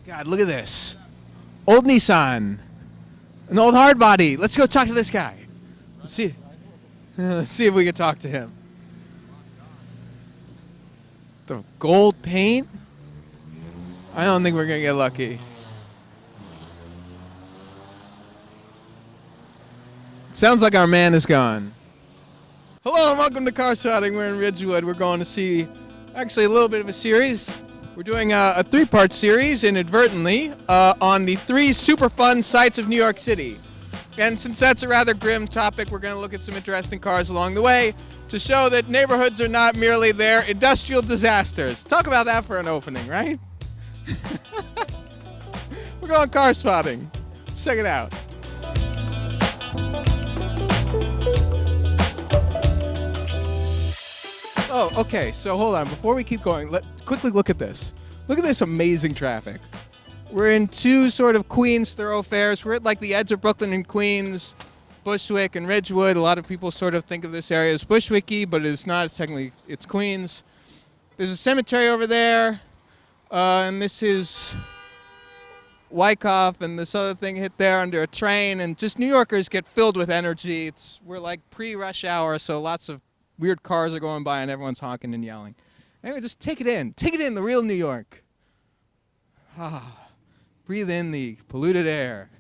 God, look at this. Old Nissan. An old hardbody. Let's go talk to this guy. Let's see if we can talk to him. The gold paint? I don't think we're going to get lucky. Sounds like our man is gone. Hello and welcome to Car Spotting. We're in Ridgewood. We're going to see actually a little bit of a series. We're doing a three-part series inadvertently on the 3 super fun sites of New York City. And since that's a rather grim topic, we're going to look at some interesting cars along the way to show that neighborhoods are not merely their industrial disasters. Talk about that for an opening, right? We're going car spotting. Check it out. Oh, okay, so hold on. Before we keep going, let's quickly look at this. Look at this amazing traffic. We're in 2 sort of Queens thoroughfares. We're at like the edge of Brooklyn and Queens, Bushwick and Ridgewood. A lot of people sort of think of this area as Bushwicky, but it's not. It's Queens. There's a cemetery over there, and this is Wyckoff, and this other thing hit there under a train, and just New Yorkers get filled with energy. We're like pre-rush hour, so lots of weird cars are going by and everyone's honking and yelling. Anyway, just take it in. Take it in, the real New York. Breathe in the polluted air.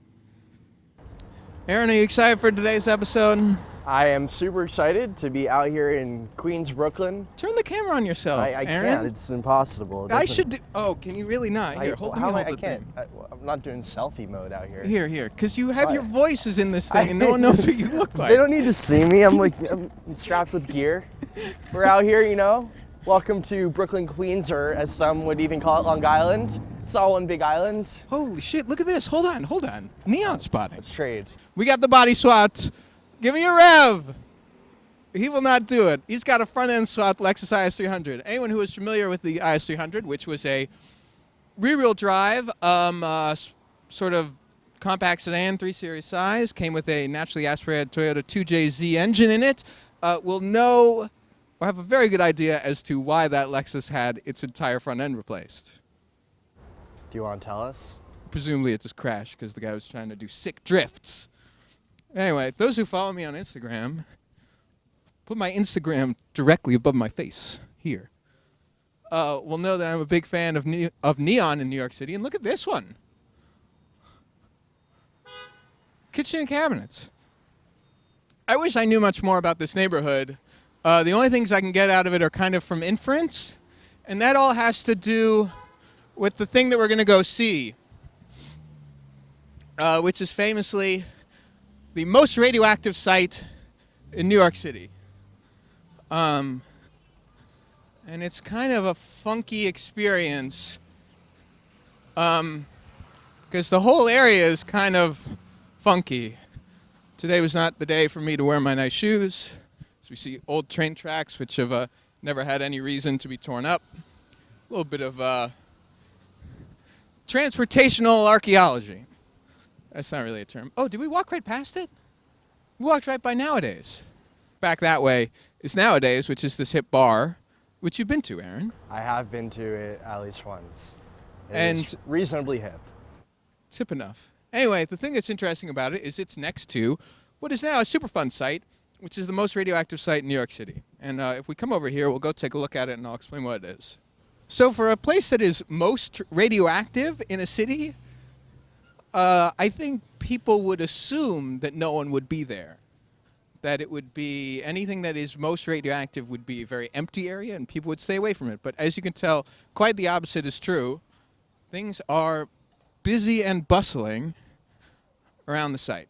Aaron, are you excited for today's episode? I am super excited to be out here in Queens, Brooklyn. Turn the camera on yourself, I Aaron. can't. It's impossible. I should do... Oh, can you really not? Here, hold I the can't. thing. I'm not doing selfie mode out here. Here, because you have your voices in this thing and no one knows what you look like. They don't need to see me. I'm strapped with gear. We're out here, you know. Welcome to Brooklyn, Queens, or as some would even call it, Long Island. It's all one big island. Holy shit, look at this. Hold on. Neon spotting. Let's trade. We got the body swapped. Give me a rev. He will not do it. He's got a front-end swapped Lexus IS300. Anyone who is familiar with the IS300, which was a rear-wheel drive, sort of compact sedan, 3 Series size, came with a naturally aspirated Toyota 2JZ engine in it, will know or have a very good idea as to why that Lexus had its entire front end replaced. Do you want to tell us? Presumably it just crashed because the guy was trying to do sick drifts. Anyway, those who follow me on Instagram, put my Instagram directly above my face here, will know that I'm a big fan of neon in New York City. And look at this one. Kitchen and cabinets. I wish I knew much more about this neighborhood. The only things I can get out of it are kind of from inference, and that all has to do with the thing that we're going to go see, which is famously the most radioactive site in New York City. And it's kind of a funky experience because the whole area is kind of funky. Today was not the day for me to wear my nice shoes. So we see old train tracks which have never had any reason to be torn up. A little bit of transportational archaeology. That's not really a term. Oh, did we walk right past it? We walked right by Nowadays. Back that way is Nowadays, which is this hip bar, which you've been to, Aaron. I have been to it at least once. It's reasonably hip. It's hip enough. Anyway, the thing that's interesting about it is it's next to what is now a super fun site, which is the most radioactive site in New York City. And if we come over here, we'll go take a look at it and I'll explain what it is. So for a place that is most radioactive in a city, I think people would assume that no one would be there. That it would be anything that is most radioactive would be a very empty area and people would stay away from it. But as you can tell, quite the opposite is true. Things are busy and bustling around the site.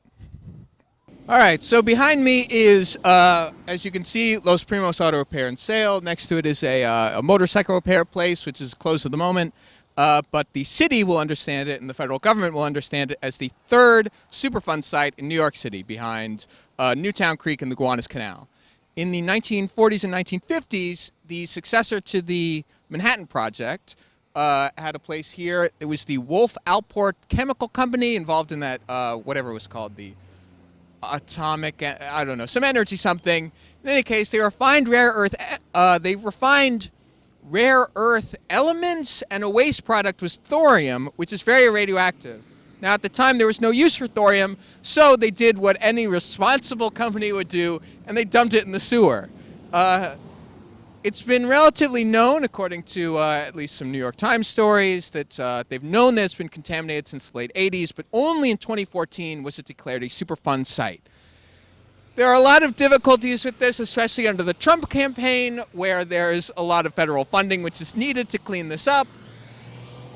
All right, so behind me is, as you can see, Los Primos Auto Repair and Sale. Next to it is a motorcycle repair place, which is closed at the moment. But the city will understand it and the federal government will understand it as the 3rd Superfund site in New York City behind Newtown Creek and the Gowanus Canal. In the 1940s and 1950s, the successor to the Manhattan Project had a place here. It was the Wolff-Alport Chemical Company involved in that, whatever it was called, the atomic, I don't know, some energy something. In any case, they refined rare earth, they refined rare earth elements, and a waste product was thorium, which is very radioactive. Now, at the time, there was no use for thorium, so they did what any responsible company would do, and they dumped it in the sewer. It's been relatively known, according to at least some New York Times stories, that they've known that it's been contaminated since the late 80s, but only in 2014 was it declared a Superfund site. There are a lot of difficulties with this, especially under the Trump campaign, where there's a lot of federal funding which is needed to clean this up.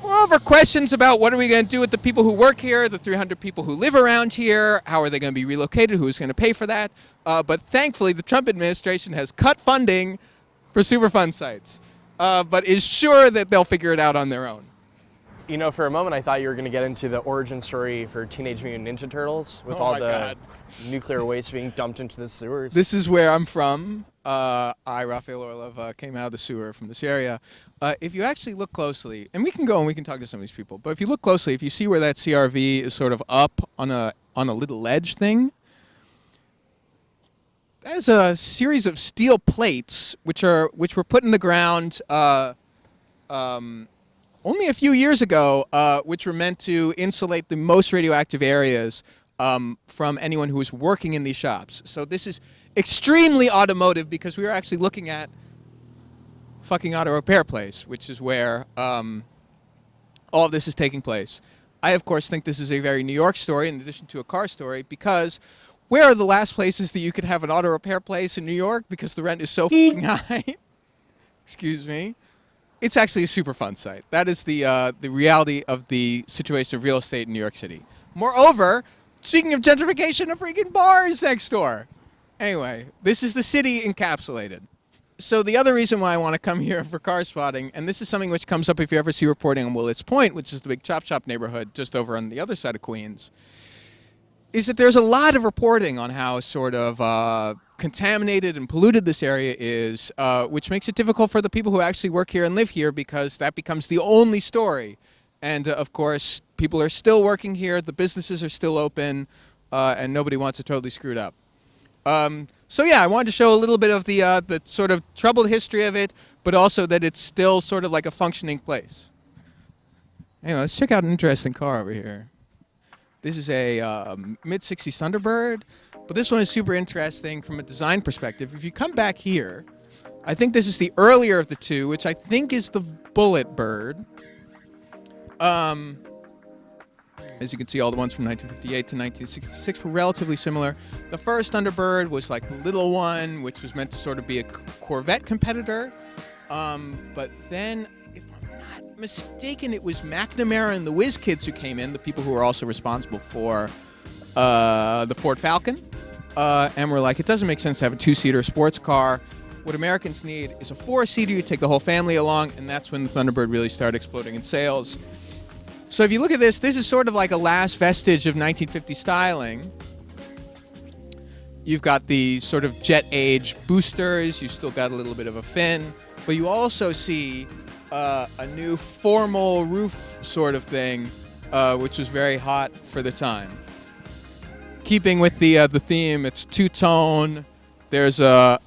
Moreover, questions about what are we going to do with the people who work here, the 300 people who live around here, how are they going to be relocated, who's going to pay for that. But thankfully, the Trump administration has cut funding for Superfund sites, but is sure that they'll figure it out on their own. You know, for a moment I thought you were going to get into the origin story for Teenage Mutant Ninja Turtles with all the nuclear waste being dumped into the sewers. This is where I'm from. Raphael Orlov, came out of the sewer from this area. If you actually look closely, and we can go and we can talk to some of these people, but if you look closely, if you see where that CRV is sort of up on a little ledge thing, there's a series of steel plates which were put in the ground only a few years ago, which were meant to insulate the most radioactive areas from anyone who was working in these shops. So this is extremely automotive because we were actually looking at fucking auto repair place, which is where all of this is taking place. I, of course, think this is a very New York story in addition to a car story because where are the last places that you could have an auto repair place in New York because the rent is so fucking high? Excuse me. It's actually a Superfund site. That is the reality of the situation of real estate in New York City. Moreover, speaking of gentrification, a freaking bar is next door. Anyway, this is the city encapsulated. So the other reason why I want to come here for car spotting, and this is something which comes up if you ever see reporting on Willits Point, which is the big chop shop neighborhood just over on the other side of Queens, is that there's a lot of reporting on how sort of contaminated and polluted this area is, which makes it difficult for the people who actually work here and live here because that becomes the only story. And of course, people are still working here, the businesses are still open, and nobody wants it totally screwed up. So yeah, I wanted to show a little bit of the sort of troubled history of it, but also that it's still sort of like a functioning place. Anyway, let's check out an interesting car over here. This is a mid-60s Thunderbird, but this one is super interesting from a design perspective. If you come back here, I think this is the earlier of the two, which I think is the Bullet Bird. As you can see, all the ones from 1958 to 1966 were relatively similar. The first Thunderbird was like the little one, which was meant to sort of be a Corvette competitor. But then, if I'm not mistaken, it was McNamara and the Whiz Kids who came in, the people who were also responsible for the Ford Falcon. And we're like, it doesn't make sense to have a two-seater sports car. What Americans need is a four-seater. You take the whole family along, and that's when the Thunderbird really started exploding in sales. So if you look at this, this is sort of like a last vestige of 1950 styling. You've got the sort of jet age boosters. You've still got a little bit of a fin. But you also see a new formal roof sort of thing, which was very hot for the time. Keeping with the theme, it's two-tone. There's a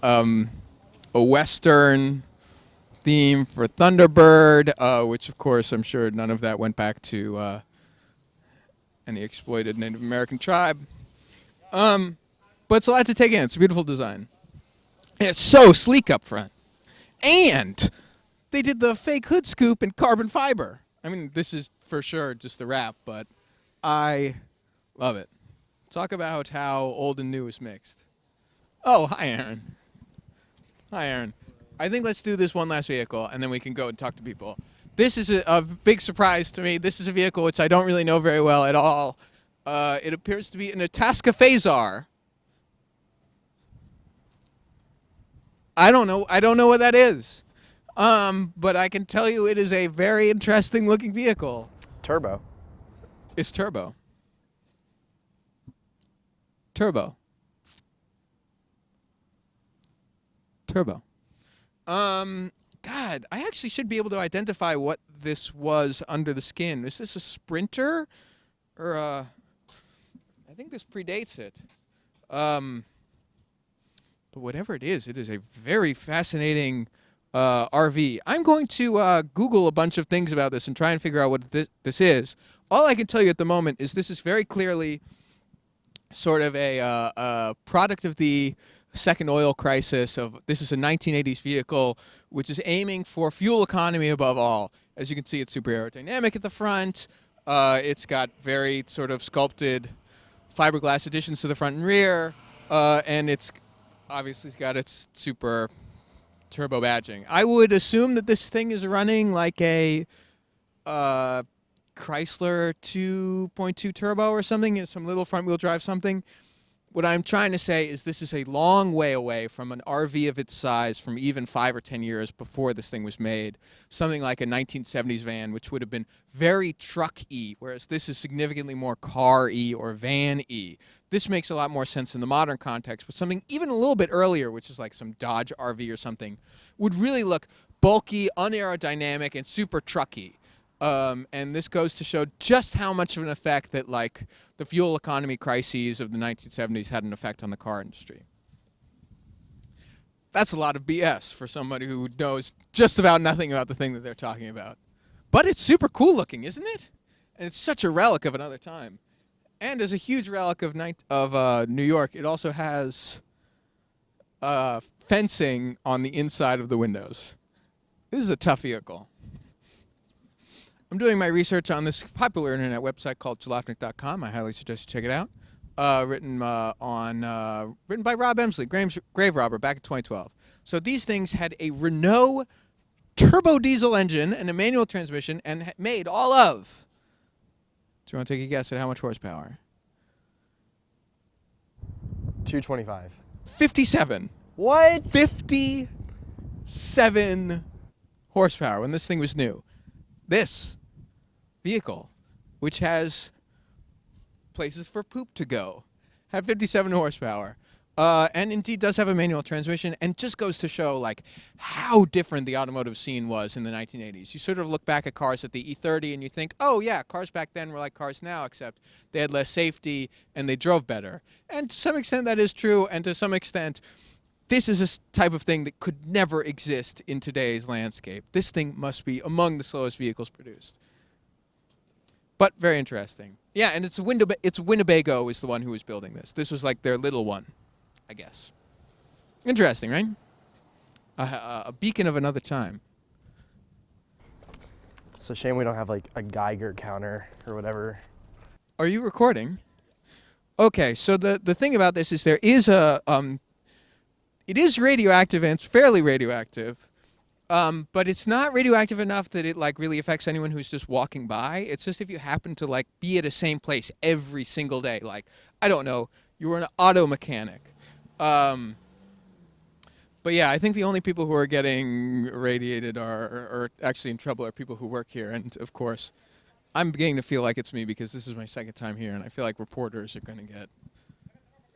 Western theme for Thunderbird, which of course I'm sure none of that went back to any exploited Native American tribe. But it's a lot to take in. It's a beautiful design. And it's so sleek up front. And they did the fake hood scoop in carbon fiber. I mean, this is for sure just a wrap, but I love it. Talk about how old and new is mixed. Oh, hi, Aaron. Hi, Aaron. I think let's do this one last vehicle, and then we can go and talk to people. This is a big surprise to me. This is a vehicle which I don't really know very well at all. It appears to be an Itasca Phasar. I don't know what that is. But I can tell you it is a very interesting looking vehicle. Turbo. It's turbo. Turbo. Turbo. God, I actually should be able to identify what this was under the skin. Is this a Sprinter? Or I think this predates it. But whatever it is a very fascinating RV. I'm going to Google a bunch of things about this and try and figure out what this is. All I can tell you at the moment is this is very clearly sort of a product of the second oil crisis. This is a 1980s vehicle which is aiming for fuel economy above all. As you can see, it's super aerodynamic at the front. It's got very sort of sculpted fiberglass additions to the front and rear, and it's obviously got its super turbo badging. I would assume that this thing is running like a Chrysler 2.2 turbo or something, some little front-wheel drive something. What I'm trying to say is this is a long way away from an RV of its size from even 5 or 10 years before this thing was made. Something like a 1970s van, which would have been very truck-y, whereas this is significantly more car-y or van-y. This makes a lot more sense in the modern context, but something even a little bit earlier, which is like some Dodge RV or something, would really look bulky, unaerodynamic, and super trucky. And this goes to show just how much of an effect that like the fuel economy crises of the 1970s had an effect on the car industry. That's a lot of BS for somebody who knows just about nothing about the thing that they're talking about. But it's super cool looking, isn't it? And it's such a relic of another time. And as a huge relic of New York, it also has fencing on the inside of the windows. This is a tough vehicle. I'm doing my research on this popular internet website called Jalopnik.com. I highly suggest you check it out. Written by Rob Emsley, grave robber, back in 2012. So these things had a Renault turbo diesel engine and a manual transmission and made all of. Do you want to take a guess at how much horsepower? 225. 57. What? 57 horsepower when this thing was new. This vehicle, which has places for poop to go, had 57 horsepower, and indeed does have a manual transmission, and just goes to show like how different the automotive scene was in the 1980s. You sort of look back at cars at the E30 and you think, oh yeah, cars back then were like cars now, except they had less safety and they drove better. And to some extent that is true, and to some extent this is a type of thing that could never exist in today's landscape. This thing must be among the slowest vehicles produced. But very interesting. Yeah, and it's Winnebago is the one who was building this. This was like their little one, I guess. Interesting, right? A beacon of another time. It's a shame we don't have like a Geiger counter or whatever. Are you recording? Okay, so the thing about this is there is it is radioactive, and it's fairly radioactive, but it's not radioactive enough that it like really affects anyone who's just walking by. It's just if you happen to like be at the same place every single day, like, I don't know, you were an auto mechanic. But yeah, I think the only people who are getting radiated are actually in trouble are people who work here, and of course, I'm beginning to feel like it's me because this is my second time here, and I feel like reporters are going to get...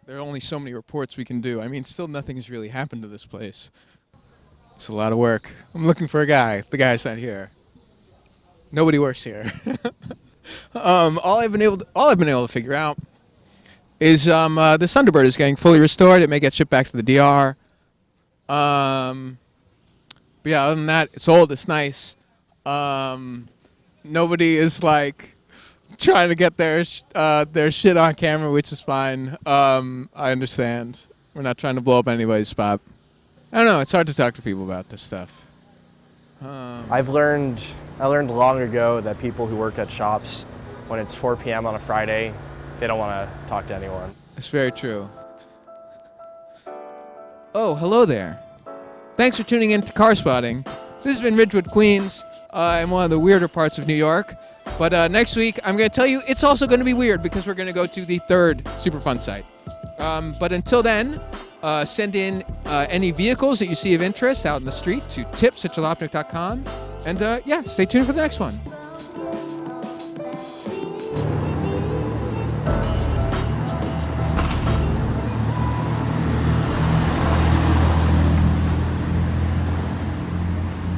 There are only so many reports we can do. I mean, still nothing has really happened to this place. It's a lot of work. I'm looking for a guy. The guy's not here. Nobody works here. All I've been able to figure out is the Thunderbird is getting fully restored. It may get shipped back to the DR. But yeah, other than that, it's old. It's nice. Nobody is like trying to get their shit on camera, which is fine. I understand. We're not trying to blow up anybody's spot. I don't know. It's hard to talk to people about this stuff. I learned long ago that people who work at shops, when it's 4 p.m. on a Friday, they don't want to talk to anyone. That's very true. Oh, hello there. Thanks for tuning in to Car Spotting. This has been Ridgewood, Queens, in one of the weirder parts of New York. But next week, I'm going to tell you it's also going to be weird because we're going to go to the third Superfun site. But until then, send in any vehicles that you see of interest out in the street to tips@jalopnik.com. And yeah, stay tuned for the next one.